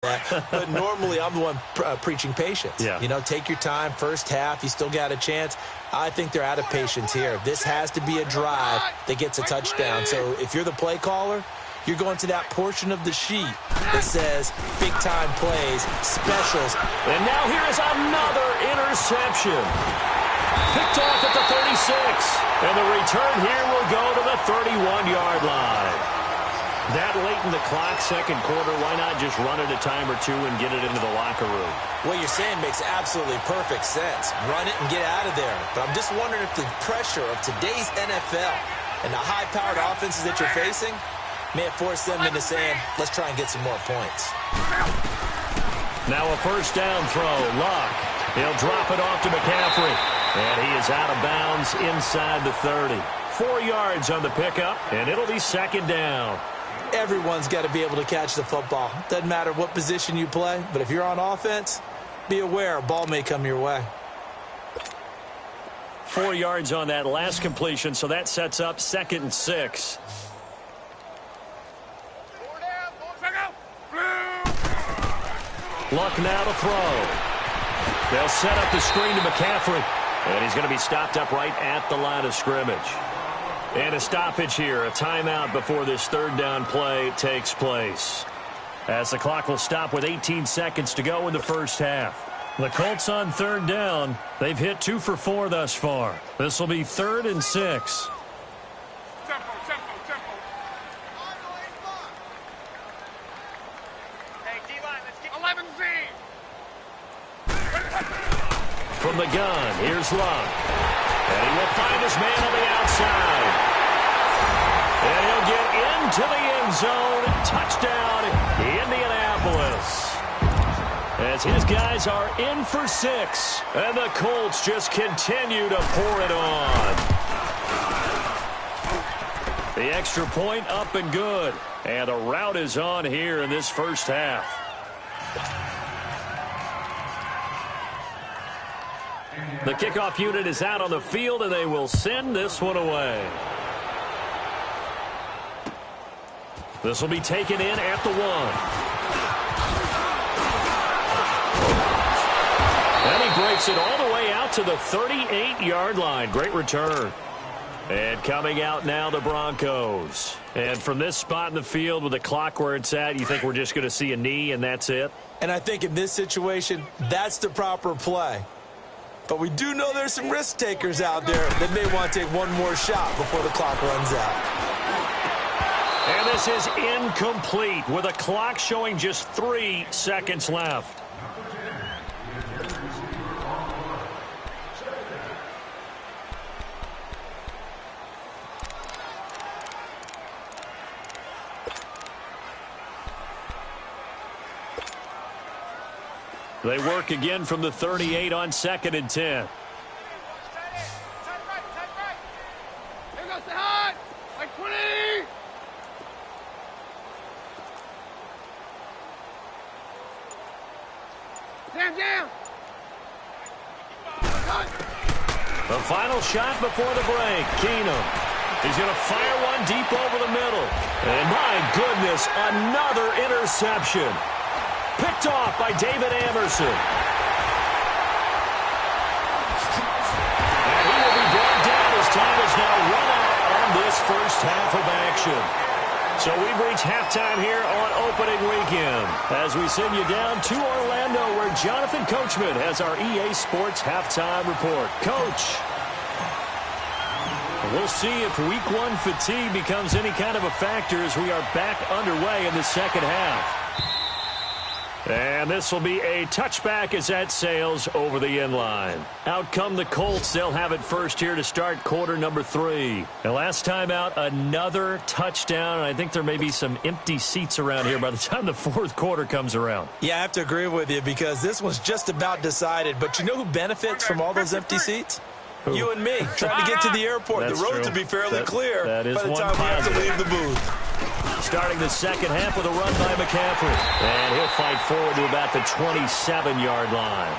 that. But normally I'm the one preaching patience. Yeah. You know, take your time. First half, you still got a chance. I think they're out of patience here. This has to be a drive that gets a touchdown. So if you're the play caller, you're going to that portion of the sheet that says big-time plays, specials. And now here is another interception. Picked off at the 36. And the return here will go to the 31-yard line. That late in the clock, second quarter, why not just run it a time or two and get it into the locker room? What you're saying makes absolutely perfect sense. Run it and get out of there. But I'm just wondering if the pressure of today's NFL and the high-powered offenses that you're facing may have forced them into saying, let's try and get some more points. Now a first down throw. Luck. He'll drop it off to McCaffrey. And he is out of bounds inside the 30. 4 yards on the pickup, and it'll be second down. Everyone's got to be able to catch the football. Doesn't matter what position you play, but if you're on offense, be aware a ball may come your way. 4 yards on that last completion, so that sets up 2nd and 6. Luck now to throw. They'll set up the screen to McCaffrey, and he's going to be stopped up right at the line of scrimmage. And a stoppage here, a timeout before this third down play takes place. As the clock will stop with 18 seconds to go in the first half. The Colts on third down. They've hit 2 for 4 thus far. This will be 3rd and 6. From the gun, here's Luck. And he will find his man on the outside. And he'll get into the end zone. Touchdown, Indianapolis. As his guys are in for 6. And the Colts just continue to pour it on. The extra point up and good. And the rout is on here in this first half. The kickoff unit is out on the field, and they will send this one away. This will be taken in at the 1. And he breaks it all the way out to the 38-yard line. Great return. And coming out now, the Broncos. And from this spot in the field with the clock where it's at, you think we're just going to see a knee and that's it? And I think in this situation, that's the proper play. But we do know there's some risk takers out there that may want to take one more shot before the clock runs out. And this is incomplete with a clock showing just 3 seconds left. They work again from the 38 on 2nd and 10. The final shot before the break. Keenum. He's going to fire one deep over the middle. And my goodness, another interception. Picked off by David Amerson. And he will be brought down as time has now run out on this first half of action. So we've reached halftime here on opening weekend as we send you down to Orlando where Jonathan Coachman has our EA Sports halftime report. Coach, we'll see if week 1 fatigue becomes any kind of a factor as we are back underway in the second half. And this will be a touchback as that sails over the end line. Out come the Colts. They'll have it first here to start quarter number 3. And last time out, another touchdown. And I think there may be some empty seats around here by the time the fourth quarter comes around. Yeah, I have to agree with you because this one's just about decided. But you know who benefits from all those empty seats? Who? You and me, trying to get to the airport. That's the roads true. will be fairly clear that is by the time we have to leave the booth. Starting the second half with a run by McCaffrey. And he'll fight forward to about the 27-yard line.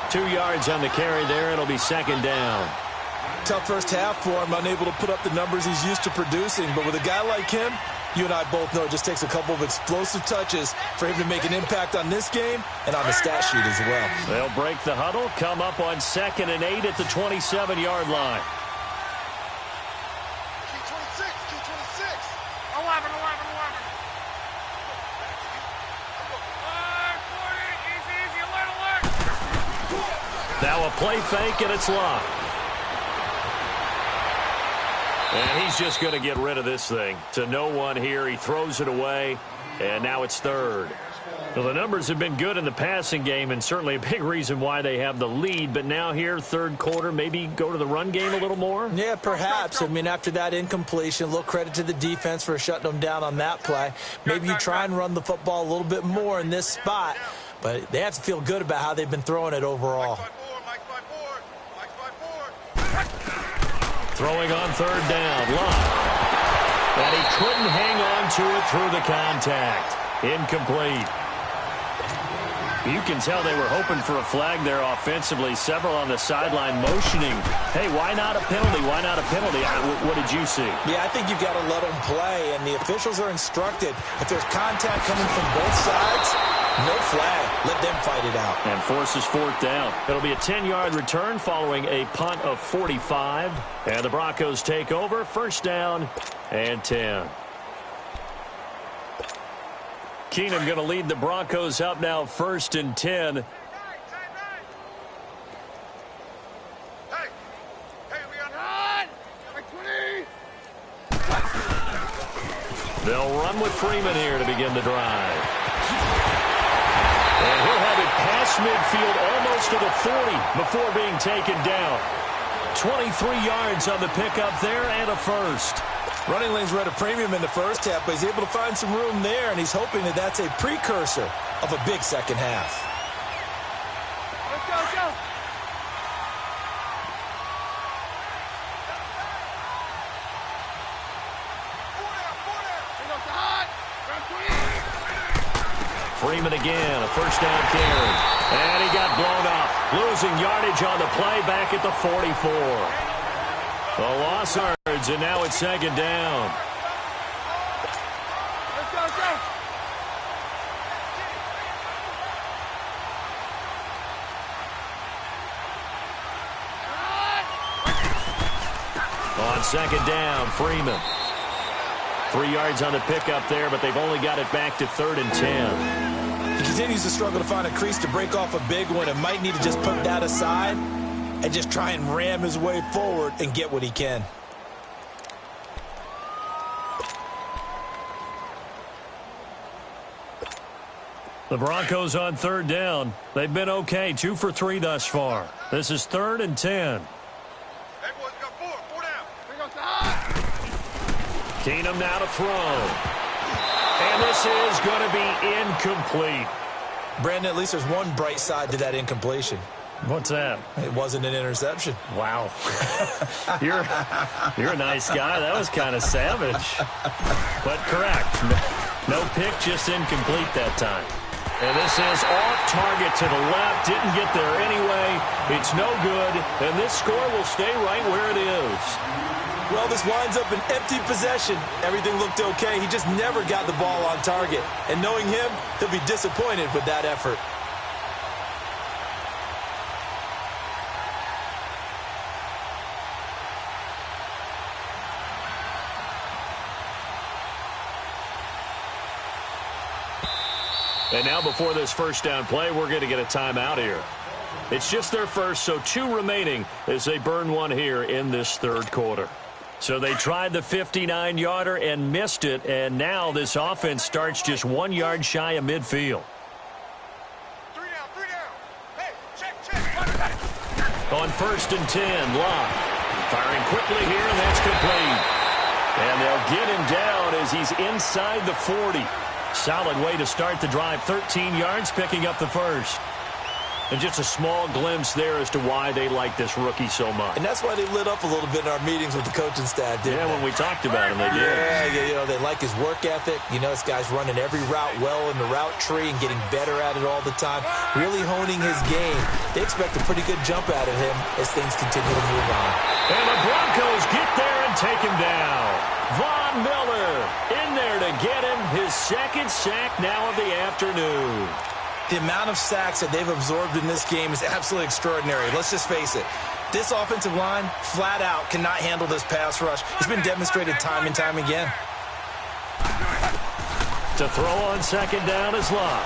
2 yards on the carry there. It'll be second down. Tough first half for him, unable to put up the numbers he's used to producing. But with a guy like him, You and I both know it just takes a couple of explosive touches for him to make an impact on this game and on the stat sheet as well. They'll break the huddle, come up on 2nd and 8 at the 27-yard line. Now a play fake, and it's locked. And he's just going to get rid of this thing. To no one here. He throws it away, and now it's 3rd. Well, the numbers have been good in the passing game, and certainly a big reason why they have the lead. But now here, 3rd quarter, maybe go to the run game a little more? Yeah, perhaps. I mean, after that incompletion, a little credit to the defense for shutting them down on that play. Maybe you try and run the football a little bit more in this spot. But they have to feel good about how they've been throwing it overall. Throwing on 3rd down, Love. And he couldn't hang on to it through the contact. Incomplete. You can tell they were hoping for a flag there offensively. Several on the sideline motioning. Hey, why not a penalty? Why not a penalty? What did you see? Yeah, I think you've got to let them play, and the officials are instructed. If there's contact coming from both sides, no flag. Let them fight it out. And forces 4th down. It'll be a 10-yard return following a punt of 45. And the Broncos take over. 1st down and 10. Keenum going to lead the Broncos up now 1st and 10. They'll run with Freeman here to begin the drive. And he'll have it past midfield almost to the 40 before being taken down. 23 yards on the pickup there and a 1st. Running lanes were at a premium in the first half, but he's able to find some room there, and he's hoping that that's a precursor of a big second half. Let's go, go. Freeman again, a 1st down carry. And he got blown up. Losing yardage on the play back at the 44. A loss yards, and now it's 2nd down. Let's go, go. On 2nd down, Freeman. 3 yards on the pickup there, but they've only got it back to 3rd and 10. He continues to struggle to find a crease to break off a big one and might need to just put that aside and just try and ram his way forward and get what he can. The Broncos on 3rd down. They've been okay, 2 for 3 thus far. This is 3rd and 10. Keenum now to throw. And this is going to be incomplete. Brandon, at least there's one bright side to that incompletion. What's that? It wasn't an interception. Wow. You're a nice guy. That was kind of savage. But correct. No pick, just incomplete that time. And this is off target to the left. Didn't get there anyway. It's no good. And this score will stay right where it is. Well, this winds up an empty possession. Everything looked okay. He just never got the ball on target. And knowing him, he'll be disappointed with that effort. And now before this 1st down play, we're going to get a timeout here. It's just their first, so 2 remaining as they burn one here in this 3rd quarter. So they tried the 59-yarder and missed it, and now this offense starts just 1 yard shy of midfield. 3 down. Hey, check. On 1st and 10, Locke firing quickly here, and that's complete. And they'll get him down as he's inside the 40. Solid way to start the drive, 13 yards, picking up the 1st. And just a small glimpse there as to why they like this rookie so much. And that's why they lit up a little bit in our meetings with the coaching staff, didn't they? When we talked about him, they did. Yeah, they like his work ethic. You know, this guy's running every route well in the route tree and getting better at it all the time, really honing his game. They expect a pretty good jump out of him as things continue to move on. And the Broncos get there and and take him down. Von Miller in there to get him his second sack now of the afternoon. The amount of sacks that they've absorbed in this game is absolutely extraordinary. Let's just face it. This offensive line, flat out, cannot handle this pass rush. It's been demonstrated time and time again. To throw on second down is Love.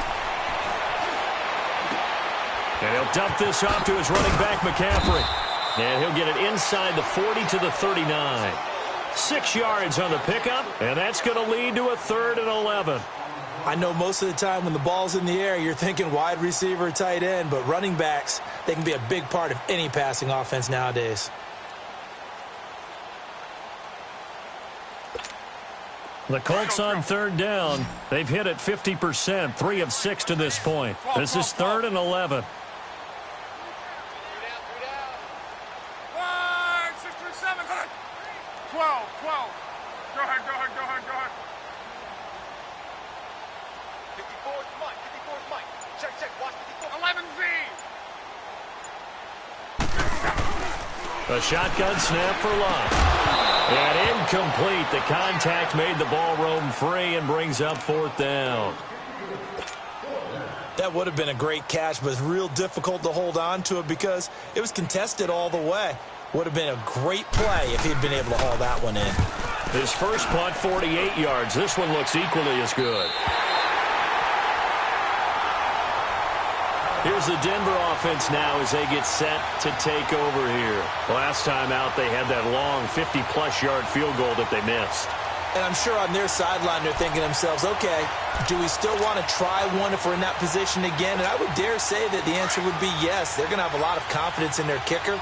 And he'll dump this off to his running back, McCaffrey. And he'll get it inside the 40 to the 39. 6 yards on the pickup, and that's going to lead to a 3rd and 11. I know most of the time when the ball's in the air, you're thinking wide receiver, tight end, but running backs, they can be a big part of any passing offense nowadays. The Colts on 3rd down. They've hit it 50%, 3 of 6 to this point. This is 3rd and 11. 12. Go ahead. 54 is Mike. Check. Watch 54. 11Z. A shotgun snap for Love. And incomplete. The contact made the ball roam free and brings up 4th down. That would have been a great catch, but it's real difficult to hold on to it because it was contested all the way. Would have been a great play if he'd been able to haul that one in. His first punt, 48 yards. This one looks equally as good. Here's the Denver offense now as they get set to take over here. Last time out, they had that long 50-plus yard field goal that they missed. And I'm sure on their sideline they're thinking to themselves, okay, do we still want to try one if we're in that position again? And I would dare say that the answer would be yes. They're going to have a lot of confidence in their kicker.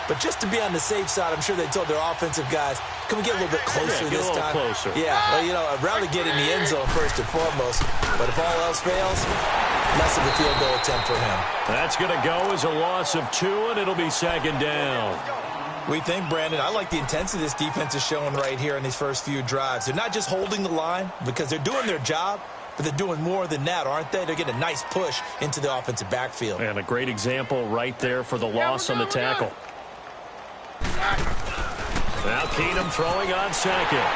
But just to be on the safe side, I'm sure they told their offensive guys, can we get a little bit closer this time? Closer. Yeah, well, I'd rather get in the end zone first and foremost. But if all else fails, less of a field goal attempt for him. That's going to go as a loss of 2, and it'll be 2nd down. We think, Brandon, I like the intensity this defense is showing right here in these first few drives. They're not just holding the line because they're doing their job, but they're doing more than that, aren't they? They're getting a nice push into the offensive backfield. And a great example right there for the loss on the tackle. Now Keenum throwing on second.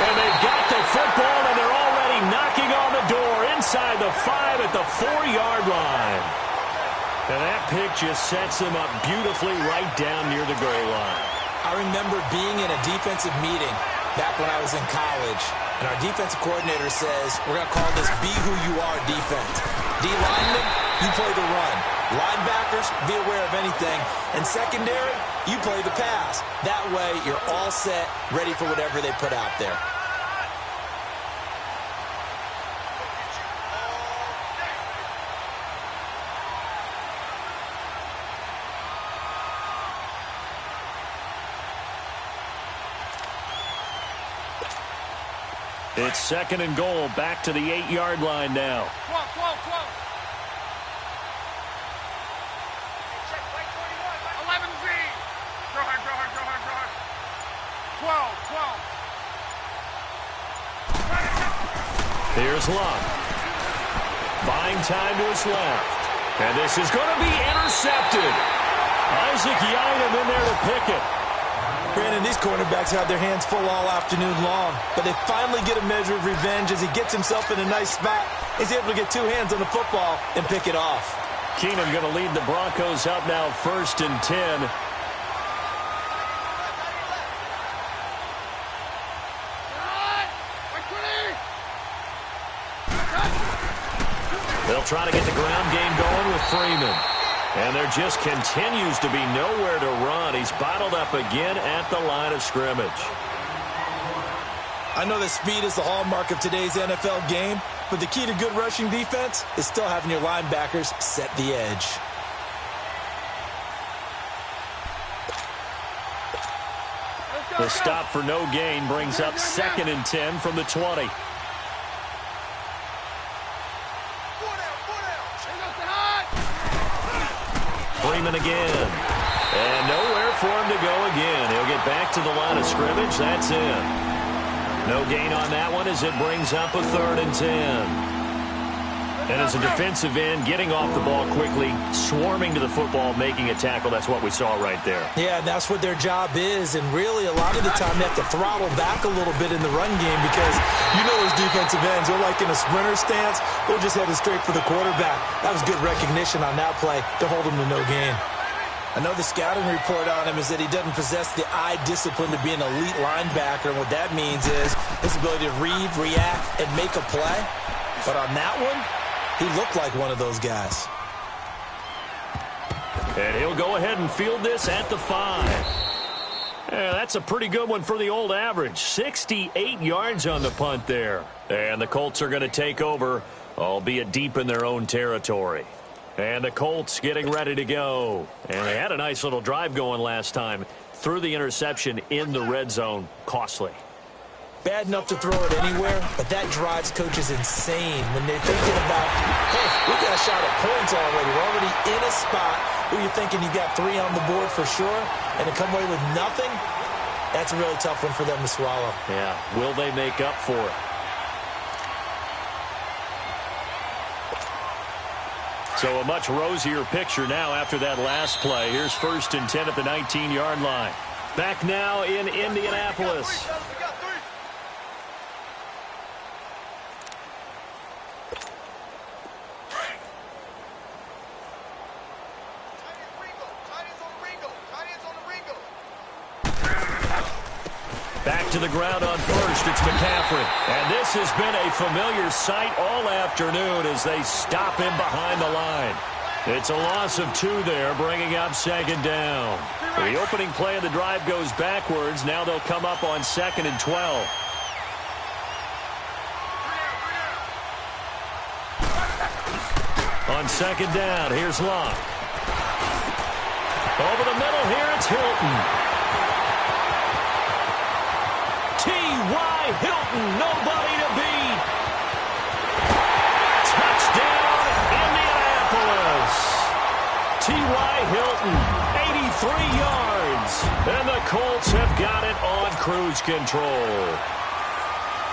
And they've got the football, and they're already knocking on the door inside the 5 at the 4-yard line. And that pick just sets them up beautifully right down near the goal line. I remember being in a defensive meeting back when I was in college, and our defensive coordinator says, we're going to call this be who you are defense. D-lineman, you play the run. Linebackers, be aware of anything. And secondary, you play the pass. That way, you're all set, ready for whatever they put out there. It's 2nd and goal, back to the 8-yard line now. 12. 11Z. Go ahead. 12. Here's Love. Buying time to his left. And this is going to be intercepted. Isaac Yiadom in there to pick it. Brandon, these cornerbacks had their hands full all afternoon long, but they finally get a measure of revenge as he gets himself in a nice spot. He's able to get 2 hands on the football and pick it off. Keenum going to lead the Broncos up now 1st and 10. They'll try to get the ground game going with Freeman. And there just continues to be nowhere to run. He's bottled up again at the line of scrimmage. I know that speed is the hallmark of today's NFL game, but the key to good rushing defense is still having your linebackers set the edge. The stop for no gain brings up 2nd and 10 from the 20. Freeman again. And nowhere for him to go again. He'll get back to the line of scrimmage. That's in. No gain on that one as it brings up a 3rd and 10. And as a defensive end, getting off the ball quickly, swarming to the football, making a tackle, that's what we saw right there. Yeah, that's what their job is. And really, a lot of the time, they have to throttle back a little bit in the run game because you know those defensive ends, they're like in a sprinter stance. They're just headed straight for the quarterback. That was good recognition on that play to hold him to no gain. I know the scouting report on him is that he doesn't possess the eye discipline to be an elite linebacker. And what that means is his ability to read, react, and make a play. But on that one, he looked like one of those guys. And he'll go ahead and field this at the 5. Yeah, that's a pretty good one for the old average. 68 yards on the punt there. And the Colts are going to take over, albeit deep in their own territory. And the Colts getting ready to go. And they had a nice little drive going last time. Threw the interception in the red zone. Costly. Bad enough to throw it anywhere, but that drives coaches insane when they're thinking about, hey, we got a shot at points already. We're already in a spot where you're thinking you got 3 on the board for sure, and to come away with nothing, that's a really tough one for them to swallow. Yeah, will they make up for it? So a much rosier picture now after that last play. Here's 1st and 10 at the 19-yard line. Back now in Indianapolis. Back to the ground on 1st. It's McCaffrey. And this has been a familiar sight all afternoon as they stop him behind the line. It's a loss of 2 there, bringing up 2nd down. The opening play of the drive goes backwards. Now they'll come up on 2nd and 12. On 2nd down, here's Locke. Over the middle here, it's Hilton. T.Y. Hilton, nobody to beat. Touchdown, Indianapolis. T.Y. Hilton, 83 yards. And the Colts have got it on cruise control.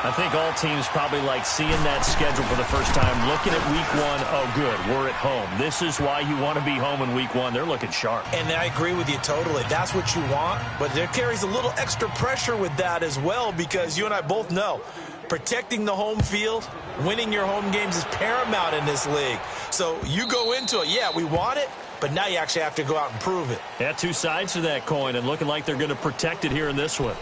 I think all teams probably like seeing that schedule for the first time, looking at week 1. Oh, good, we're at home. This is why you want to be home in week 1. They're looking sharp. And I agree with you totally. That's what you want. But there carries a little extra pressure with that as well because you and I both know protecting the home field, winning your home games is paramount in this league. So you go into it, yeah, we want it, but now you actually have to go out and prove it. Yeah, 2 sides to that coin and looking like they're going to protect it here in this one.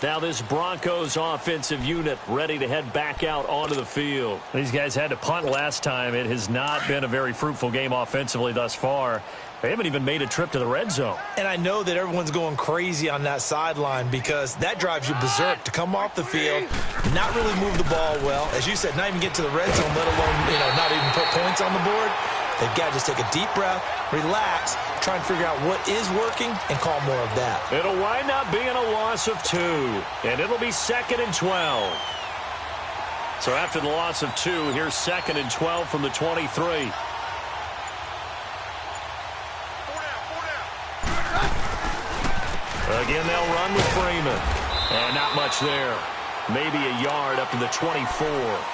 Now this Broncos offensive unit ready to head back out onto the field. These guys had to punt last time. It has not been a very fruitful game offensively thus far. They haven't even made a trip to the red zone. And I know that everyone's going crazy on that sideline because that drives you berserk to come off the field, not really move the ball well. As you said, not even get to the red zone, let alone, not even put points on the board. They've got to just take a deep breath, relax, try and figure out what is working, and call more of that. It'll wind up being a loss of 2, and it'll be 2nd and 12. So after the loss of 2, here's 2nd and 12 from the 23. Again, they'll run with Freeman. And not much there. Maybe a yard up to the 24.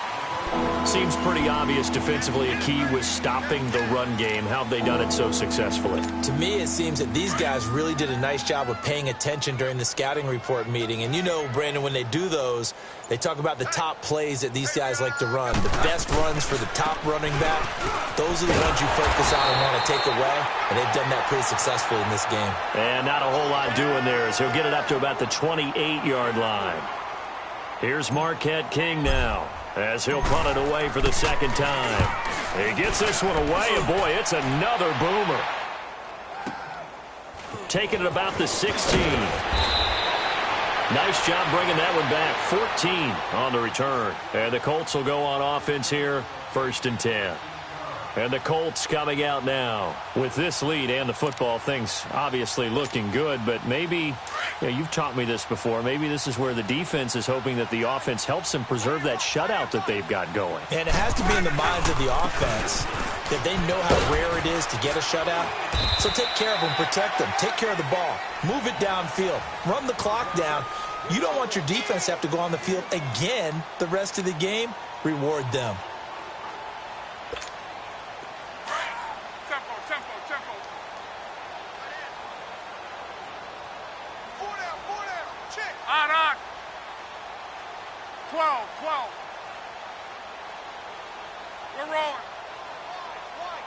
Seems pretty obvious defensively a key was stopping the run game. How have they done it so successfully? To me, it seems that these guys really did a nice job of paying attention during the scouting report meeting. And you know, Brandon, when they do those, they talk about the top plays that these guys like to run. The best runs for the top running back, those are the ones you focus on and want to take away. And they've done that pretty successfully in this game. And not a whole lot doing there as he'll get it up to about the 28-yard line. Here's Marquette King now, as he'll punt it away for the 2nd time. He gets this one away, and boy, it's another boomer. Taking it about the 16. Nice job bringing that one back. 14 on the return. And the Colts will go on offense here, 1st and 10. And the Colts coming out now with this lead and the football. Things obviously looking good, but maybe, you've taught me this before, maybe this is where the defense is hoping that the offense helps them preserve that shutout that they've got going. And it has to be in the minds of the offense that they know how rare it is to get a shutout. So take care of them, protect them, take care of the ball, move it downfield, run the clock down. You don't want your defense to have to go on the field again the rest of the game. Reward them. 12. We're rolling.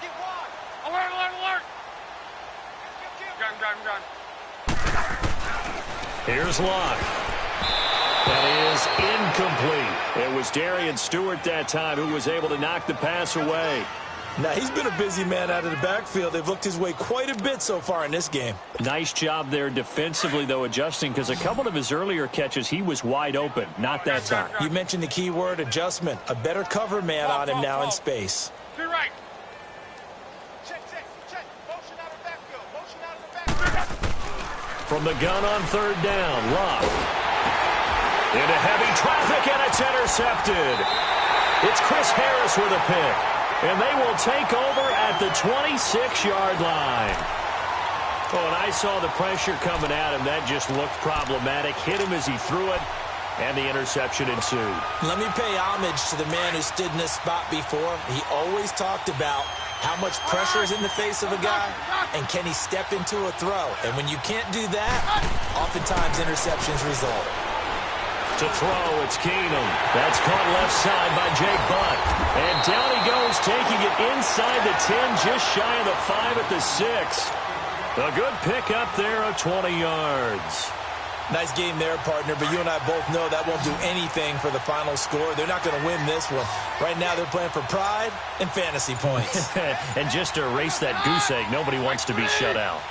Get wide. Alert. Gun. Here's Locke. That is incomplete. It was Darian Stewart that time who was able to knock the pass away. Now, he's been a busy man out of the backfield. They've looked his way quite a bit so far in this game. Nice job there defensively, though, adjusting, because a couple of his earlier catches, he was wide open. Not that time. You mentioned the key word, adjustment. A better cover man on him now in space. To right. Check. Motion out of the backfield. From the gun on third down, Locke. Into heavy traffic, and it's intercepted. It's Chris Harris with a pick. And they will take over at the 26-yard line. Oh, and I saw the pressure coming at him. That just looked problematic. Hit him as he threw it, and the interception ensued. Let me pay homage to the man who stood in this spot before. He always talked about how much pressure is in the face of a guy, and can he step into a throw. And when you can't do that, oftentimes interceptions result. To throw, it's Keenum. That's caught left side by Jake Butt. And down he goes, taking it inside the 10, just shy of the 5 at the 6. A good pick up there of 20 yards. Nice game there, partner, but you and I both know that won't do anything for the final score. They're not going to win this one. Right now they're playing for pride and fantasy points. And just to erase that goose egg, nobody wants to be shut out.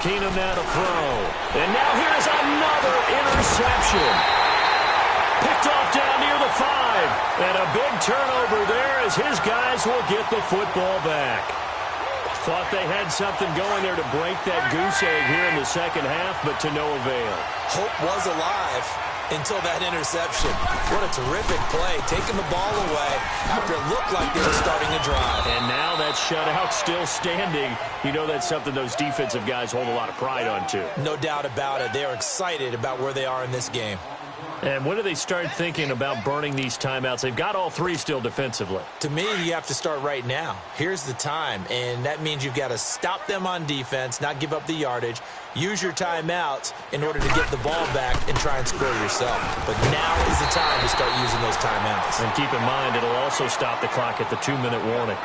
Keenum now to throw. And now here's another interception. Picked off down near the 5. And a big turnover there as his guys will get the football back. Thought they had something going there to break that goose egg here in the second half, but to no avail. Hope was alive until that interception. What a terrific play, taking the ball away after it looked like they were starting a drive. And now that shutout still standing. You know that's something those defensive guys hold a lot of pride on, too. No doubt about it. They are excited about where they are in this game. And when do they start thinking about burning these timeouts? They've got all 3 still defensively. To me, you have to start right now. Here's the time, and that means you've got to stop them on defense, not give up the yardage, use your timeouts in order to get the ball back and try and score yourself. But now is the time to start using those timeouts. And keep in mind, it'll also stop the clock at the 2-minute warning.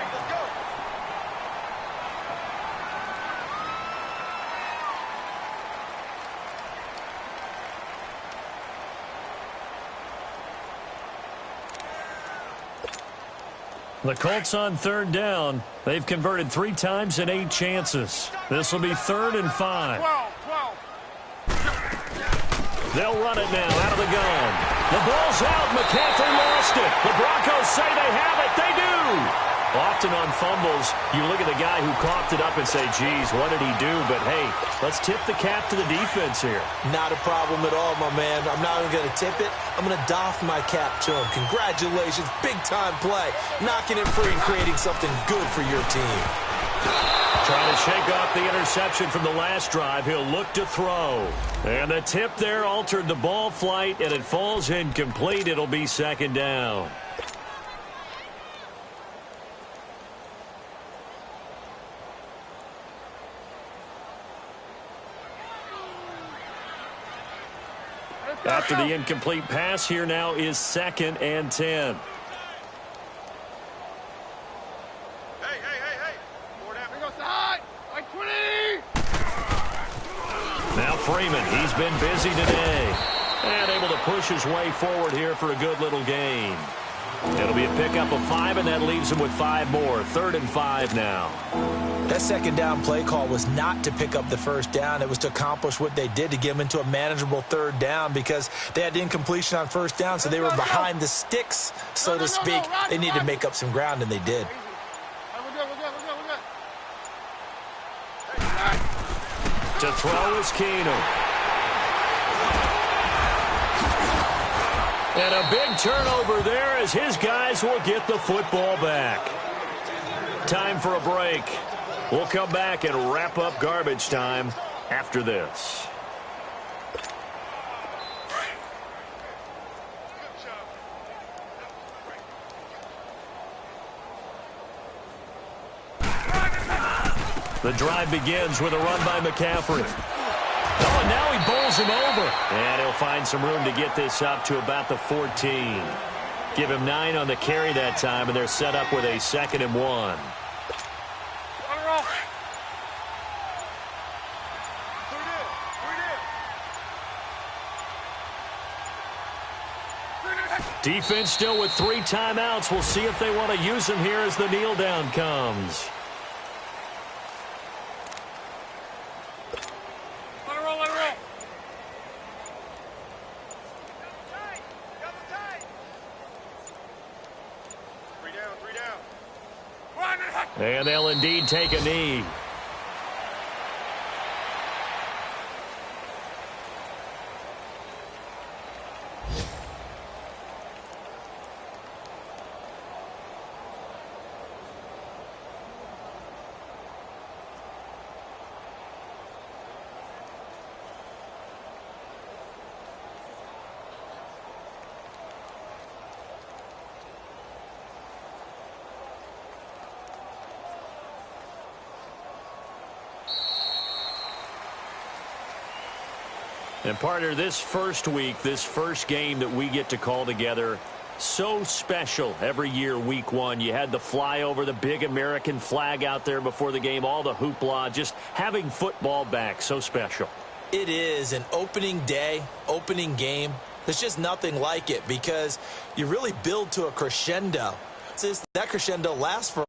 The Colts on third down. They've converted 3 times and 8 chances. This will be 3rd and 5. 12. They'll run it now out of the gun. The ball's out. McCaffrey lost it. The Broncos say they have it. They do. Often on fumbles, you look at the guy who coughed it up and say, geez, what did he do? But, hey, let's tip the cap to the defense here. Not a problem at all, my man. I'm not even going to tip it. I'm going to doff my cap to him. Congratulations. Big-time play. Knocking it free and creating something good for your team. Trying to shake off the interception from the last drive. He'll look to throw. And the tip there altered the ball flight, and it falls incomplete. It'll be 2nd down. After the incomplete pass, here now is 2nd and 10. Now Freeman, he's been busy today. And able to push his way forward here for a good little gain. It'll be a pickup of 5, and that leaves him with 5 more. 3rd and 5 now. That 2nd down play call was not to pick up the 1st down. It was to accomplish what they did, to get them into a manageable 3rd down, because they had incompletion on 1st down, so they were behind the sticks, so to speak. They needed to make up some ground, and they did. To throw is Keenum. And a big turnover there as his guys will get the football back. Time for a break. We'll come back and wrap up garbage time after this. The drive begins with a run by McCaffrey. Oh, and now he bowls him over. And he'll find some room to get this up to about the 14. Give him 9 on the carry that time, and they're set up with a 2nd and 1. Defense still with 3 timeouts. We'll see if they want to use them here as the kneel down comes. Let it roll, let it roll. Three down. And they'll indeed take a knee. And partner, this first week, this first game that we get to call together, so special every year, week 1. You had the flyover, the big American flag out there before the game, all the hoopla, just having football back, so special. It is an opening day, opening game. There's just nothing like it because you really build to a crescendo. That crescendo lasts for